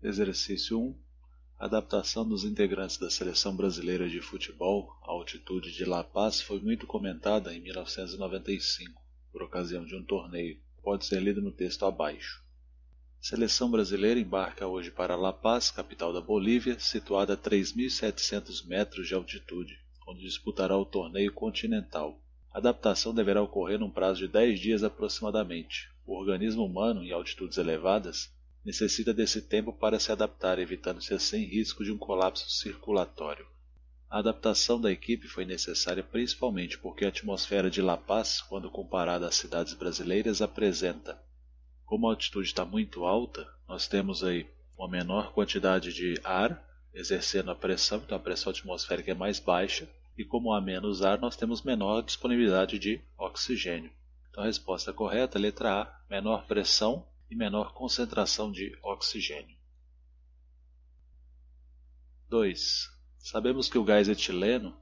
Exercício 1. A adaptação dos integrantes da Seleção Brasileira de Futebol à altitude de La Paz foi muito comentada em 1995, por ocasião de um torneio. Pode ser lido no texto abaixo. A Seleção Brasileira embarca hoje para La Paz, capital da Bolívia, situada a 3.700 metros de altitude, onde disputará o torneio continental. A adaptação deverá ocorrer num prazo de 10 dias aproximadamente. O organismo humano, em altitudes elevadas, necessita desse tempo para se adaptar, evitando-se assim risco de um colapso circulatório. A adaptação da equipe foi necessária principalmente porque a atmosfera de La Paz, quando comparada às cidades brasileiras, apresenta, como a altitude está muito alta, nós temos aí uma menor quantidade de ar exercendo a pressão, então a pressão atmosférica é mais baixa, e como há menos ar, nós temos menor disponibilidade de oxigênio. Então a resposta correta é a letra A, menor pressão e menor concentração de oxigênio. 2. Sabemos que o gás etileno,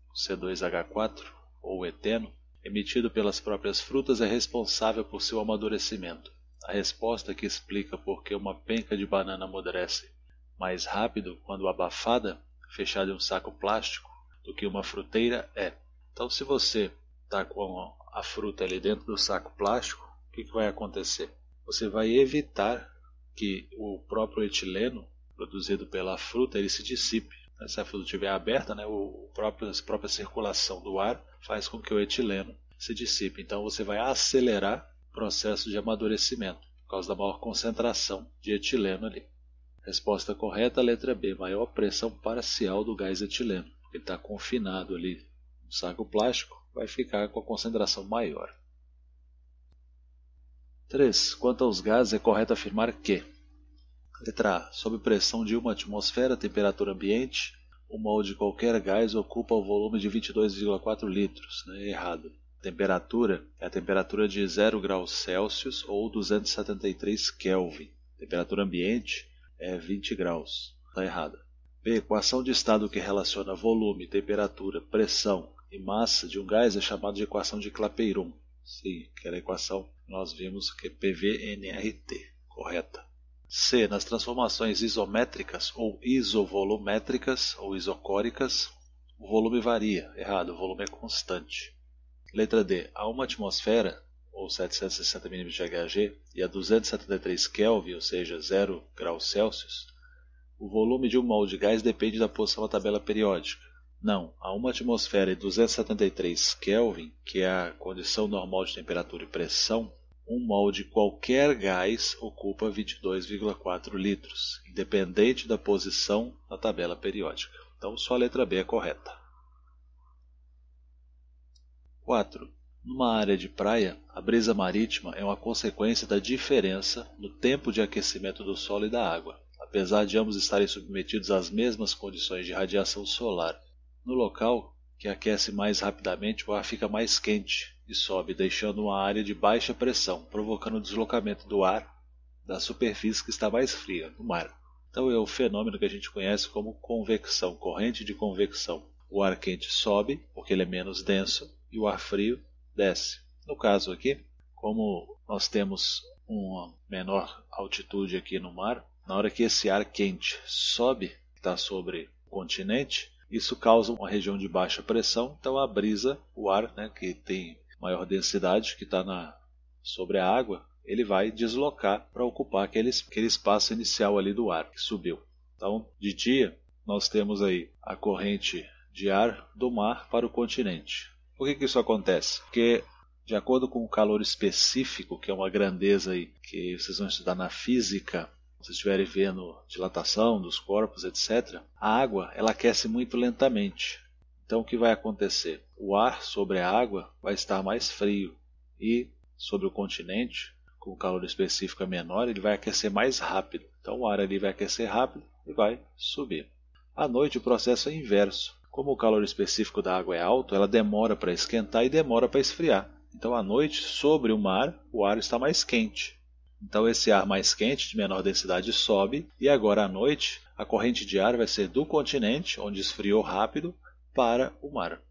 o C2H4, ou eteno, emitido pelas próprias frutas é responsável por seu amadurecimento. A resposta que explica por que uma penca de banana amadurece mais rápido quando abafada, fechada em um saco plástico, do que uma fruteira é. Então, se você está com a fruta ali dentro do saco plástico, o que vai acontecer? Você vai evitar que o próprio etileno produzido pela fruta ele se dissipe. Se a fruta estiver aberta, a própria circulação do ar faz com que o etileno se dissipe. Então você vai acelerar o processo de amadurecimento por causa da maior concentração de etileno ali. Resposta correta, letra B, maior pressão parcial do gás etileno. Ele está confinado ali no saco plástico, vai ficar com a concentração maior. 3. Quanto aos gases, é correto afirmar que: letra A. Sob pressão de uma atmosfera, temperatura ambiente, o mol de qualquer gás ocupa o volume de 22,4 litros. Errado. Temperatura é a temperatura de 0 graus Celsius ou 273 Kelvin. Temperatura ambiente é 20 graus. Está errado. B. Equação de estado que relaciona volume, temperatura, pressão e massa de um gás é chamada de equação de Clapeyron. Sim, aquela equação que nós vimos que é PV-nRT. Correta. C. Nas transformações isométricas ou isovolumétricas ou isocóricas, o volume varia. Errado, o volume é constante. Letra D. A uma atmosfera, ou 760 mm de Hg, e a 273 Kelvin, ou seja, 0 graus Celsius, o volume de um mol de gás depende da posição da tabela periódica. Não, a uma atmosfera e 273 Kelvin, que é a condição normal de temperatura e pressão, um mol de qualquer gás ocupa 22,4 litros, independente da posição na tabela periódica. Então, só a letra B é correta. 4. Numa área de praia, a brisa marítima é uma consequência da diferença no tempo de aquecimento do solo e da água, apesar de ambos estarem submetidos às mesmas condições de radiação solar. No local que aquece mais rapidamente, o ar fica mais quente e sobe, deixando uma área de baixa pressão, provocando o deslocamento do ar da superfície que está mais fria, no mar. Então é o fenômeno que a gente conhece como convecção, corrente de convecção. O ar quente sobe, porque ele é menos denso, e o ar frio desce. No caso aqui, como nós temos uma menor altitude aqui no mar, na hora que esse ar quente sobe, que está sobre o continente, isso causa uma região de baixa pressão, então a brisa, o ar, que tem maior densidade, que está sobre a água, ele vai deslocar para ocupar aquele espaço inicial ali do ar que subiu. Então, de dia, nós temos aí a corrente de ar do mar para o continente. Por que isso acontece? Porque, de acordo com o calor específico, que é uma grandeza aí que vocês vão estudar na física, se estiverem vendo dilatação dos corpos, etc., a água ela aquece muito lentamente. Então o que vai acontecer? O ar sobre a água vai estar mais frio e sobre o continente, com o calor específico é menor, ele vai aquecer mais rápido. Então o ar ali vai aquecer rápido e vai subir. À noite o processo é inverso. Como o calor específico da água é alto, ela demora para esquentar e demora para esfriar. Então à noite, sobre o mar, o ar está mais quente. Então esse ar mais quente, de menor densidade, sobe, e agora à noite a corrente de ar vai ser do continente, onde esfriou rápido, para o mar.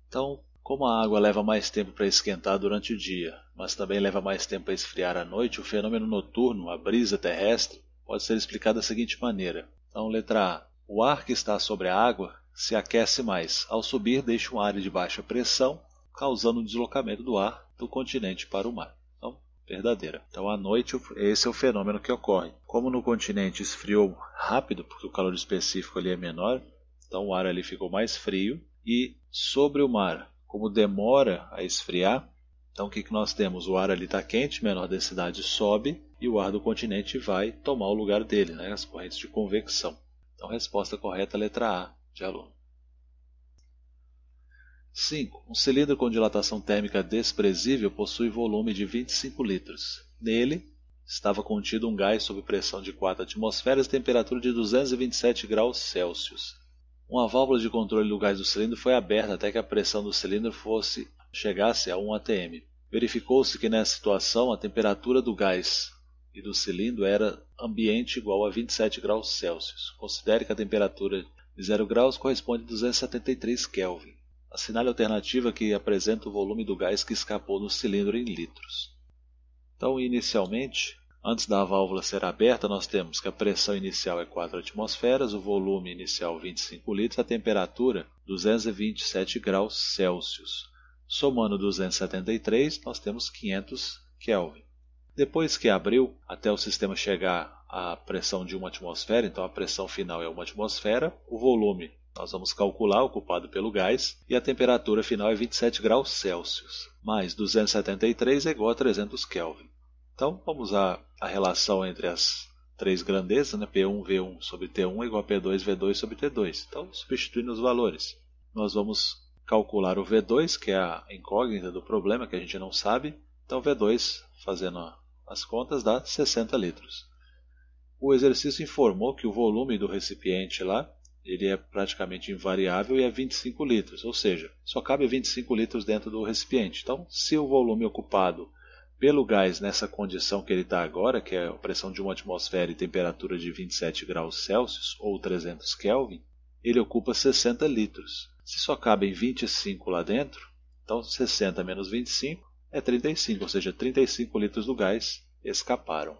Então, como a água leva mais tempo para esquentar durante o dia, mas também leva mais tempo para esfriar à noite, o fenômeno noturno, a brisa terrestre, pode ser explicado da seguinte maneira. Então, letra A. O ar que está sobre a água se aquece mais. Ao subir, deixa uma área de baixa pressão, causando um deslocamento do ar do continente para o mar. Então, verdadeira. Então, à noite, esse é o fenômeno que ocorre. Como no continente esfriou rápido, porque o calor específico ali é menor, então o ar ali ficou mais frio. E sobre o mar, como demora a esfriar, então o que nós temos? O ar ali está quente, menor densidade sobe, e o ar do continente vai tomar o lugar dele, né? As correntes de convecção. Então, resposta correta, letra A, de aluno. 5. Um cilindro com dilatação térmica desprezível possui volume de 25 litros. Nele, estava contido um gás sob pressão de 4 atmosferas e temperatura de 227 graus Celsius. Uma válvula de controle do gás do cilindro foi aberta até que a pressão do cilindro chegasse a 1 atm. Verificou-se que nessa situação a temperatura do gás e do cilindro era ambiente igual a 27 graus Celsius. Considere que a temperatura de 0 graus corresponde a 273 Kelvin. Assinale a alternativa que apresenta o volume do gás que escapou no cilindro em litros. Então, inicialmente, antes da válvula ser aberta, nós temos que a pressão inicial é 4 atmosferas, o volume inicial 25 litros, a temperatura 227 graus Celsius. Somando 273, nós temos 500 Kelvin. Depois que abriu, até o sistema chegar à pressão de 1 atmosfera, então a pressão final é 1 atmosfera, o volume nós vamos calcular, ocupado pelo gás, e a temperatura final é 27 graus Celsius, mais 273 é igual a 300 Kelvin. Então, vamos usar a relação entre as três grandezas, né? P1, V1 sobre T1 é igual a P2, V2 sobre T2. Então, substituindo os valores, nós vamos calcular o V2, que é a incógnita do problema, que a gente não sabe. Então, V2, fazendo as contas, dá 60 litros. O exercício informou que o volume do recipiente lá, ele é praticamente invariável e é 25 litros, ou seja, só cabe 25 litros dentro do recipiente. Então, se o volume ocupado pelo gás nessa condição que ele está agora, que é a pressão de 1 atmosfera e temperatura de 27 graus Celsius, ou 300 Kelvin, ele ocupa 60 litros. Se só cabem 25 lá dentro, então 60 menos 25 é 35, ou seja, 35 litros do gás escaparam.